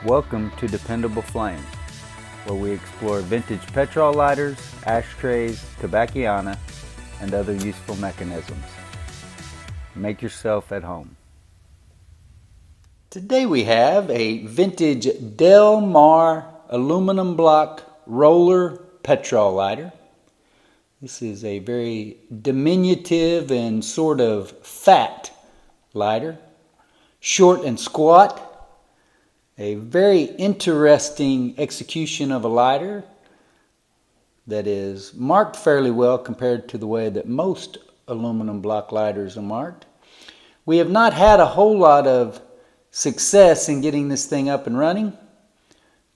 Welcome to Dependable Flame, where we explore vintage petrol lighters, ashtrays, tobacconiana, and other useful mechanisms. Make yourself at home. Today we have a vintage Del Mar aluminum block roller petrol lighter. This is a very diminutive and sort of fat lighter, short and squat. A very interesting execution of a lighter that is marked fairly well compared to the way that most aluminum block lighters are marked. We have not had a whole lot of success in getting this thing up and running,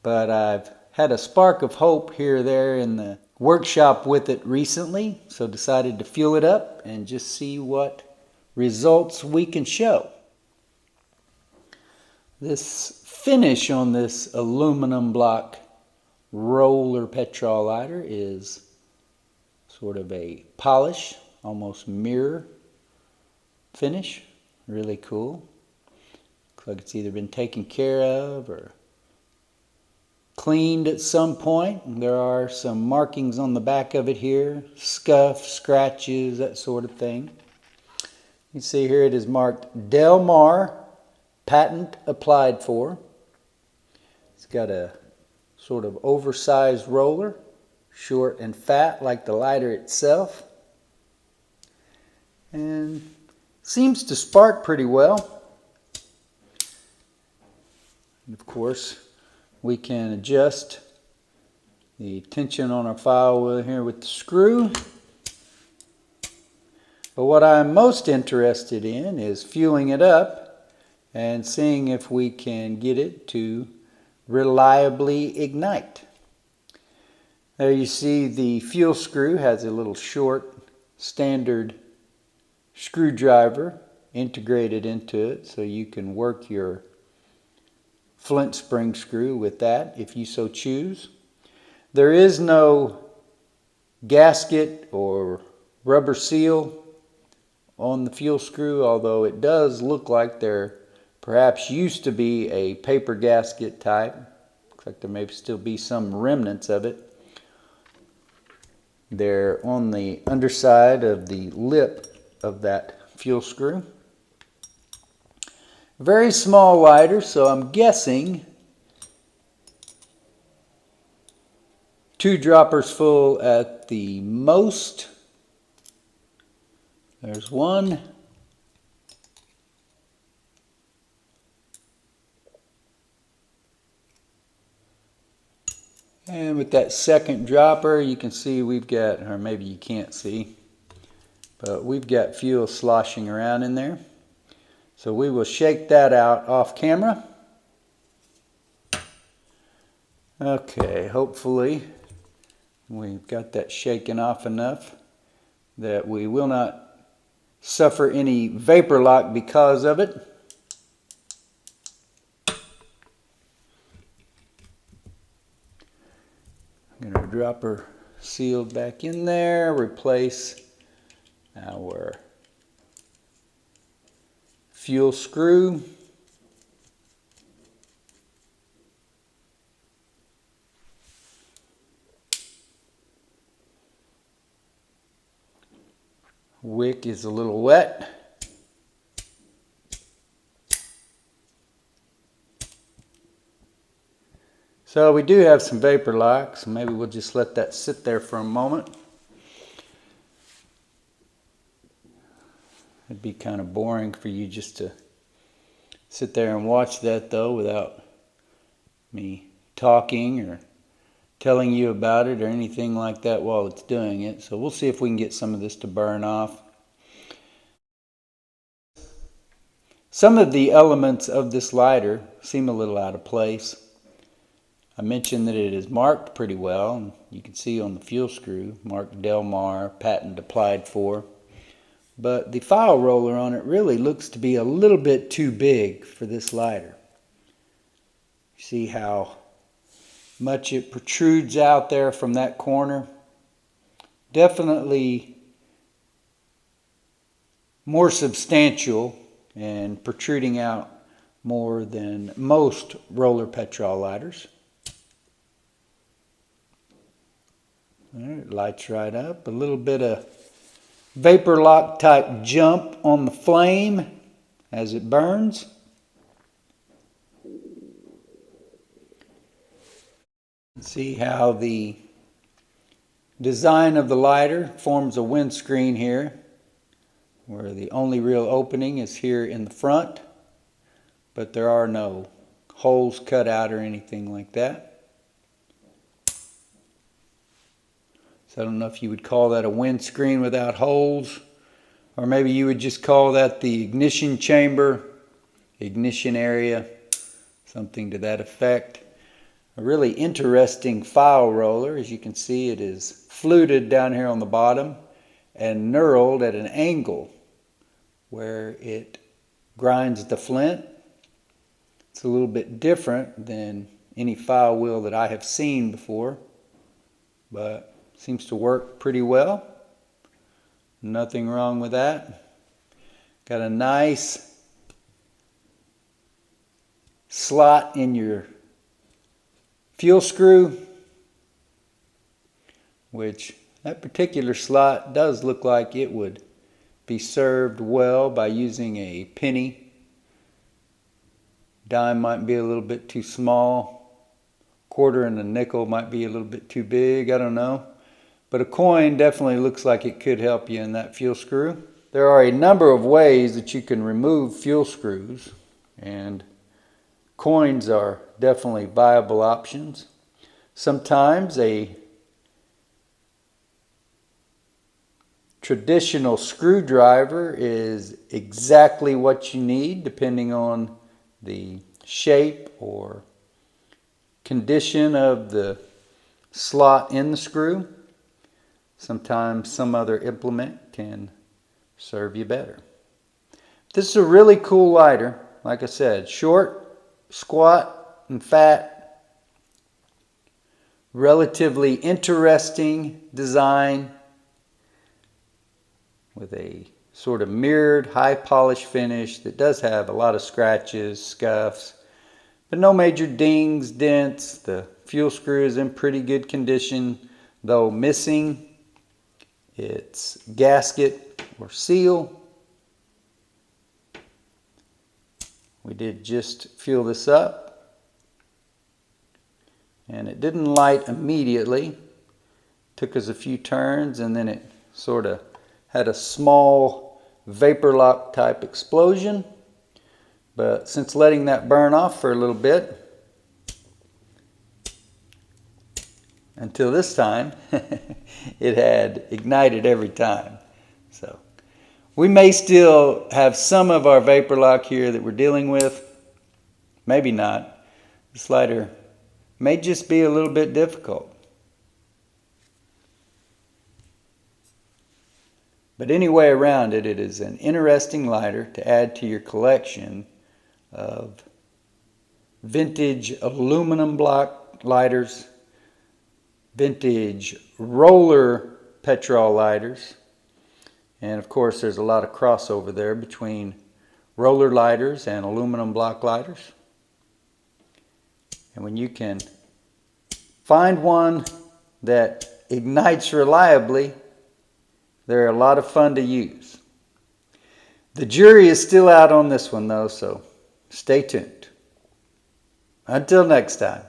but I've had a spark of hope here or there in the workshop with it recently, so decided to fuel it up and just see what results we can show. This finish on this aluminum block roller petrol lighter is sort of a polish, almost mirror finish. Really cool. Looks like it's either been taken care of or cleaned at some point. There are some markings on the back of it here, scuffs, scratches, that sort of thing. You see here it is marked Del Mar, patent applied for. It's got a sort of oversized roller, short and fat like the lighter itself, and seems to spark pretty well. And of course, we can adjust the tension on our file wheel here with the screw. But what I'm most interested in is fueling it up and seeing if we can get it to reliably ignite. There you see the fuel screw has a little short standard screwdriver integrated into it, so you can work your flint spring screw with that if you so choose. There is no gasket or rubber seal on the fuel screw, although it does look like there perhaps used to be a paper gasket type. Looks like there may still be some remnants of it. They're on the underside of the lip of that fuel screw. Very small lighter, so I'm guessing 2 droppers full at the most. There's one. And with that second dropper, you can see we've got, or maybe you can't see, but we've got fuel sloshing around in there. So we will shake that out off camera. Okay, hopefully we've got that shaken off enough that we will not suffer any vapor lock because of it. Get our dropper sealed back in there, replace our fuel screw. Wick is a little wet. So we do have some vapor lock, so maybe we'll just let that sit there for a moment. It'd be kind of boring for you just to sit there and watch that though without me talking or telling you about it or anything like that while it's doing it. So we'll see if we can get some of this to burn off. Some of the elements of this lighter seem a little out of place. I mentioned that it is marked pretty well. You can see on the fuel screw, marked Del Mar, patent applied for. But the file roller on it really looks to be a little bit too big for this lighter. You see how much it protrudes out there from that corner? Definitely more substantial and protruding out more than most roller petrol lighters. All right, lights right up. A little bit of vapor lock type jump on the flame as it burns. See how the design of the lighter forms a windscreen here, where the only real opening is here in the front, but there are no holes cut out or anything like that. So I don't know if you would call that a windscreen without holes, or maybe you would just call that the ignition chamber, ignition area, something to that effect. A really interesting file roller. As you can see, it is fluted down here on the bottom and knurled at an angle where it grinds the flint. It's a little bit different than any file wheel that I have seen before, but seems to work pretty well. Nothing wrong with that. Got a nice slot in your fuel screw, which that particular slot does look like it would be served well by using a penny. Dime might be a little bit too small. Quarter and a nickel might be a little bit too big, I don't know. But a coin definitely looks like it could help you in that fuel screw. There are a number of ways that you can remove fuel screws, and coins are definitely viable options. Sometimes a traditional screwdriver is exactly what you need, depending on the shape or condition of the slot in the screw. Sometimes some other implement can serve you better. This is a really cool lighter. Like I said, short, squat, and fat. Relatively interesting design with a sort of mirrored, high polish finish that does have a lot of scratches, scuffs, but no major dings, dents. The fuel screw is in pretty good condition, though missing its gasket or seal. We did just fuel this up, and it didn't light immediately. Took us a few turns, and then it sort of had a small vapor lock type explosion. But since letting that burn off for a little bit, until this time, it had ignited every time. So we may still have some of our vapor lock here that we're dealing with. Maybe not. This lighter may just be a little bit difficult. But any way around it, it is an interesting lighter to add to your collection of vintage aluminum block lighters, vintage roller Petrol lighters, and of course there's a lot of crossover there between roller lighters and aluminum block lighters. And when you can find one that ignites reliably, they're a lot of fun to use. The jury is still out on this one though, so stay tuned. Until next time.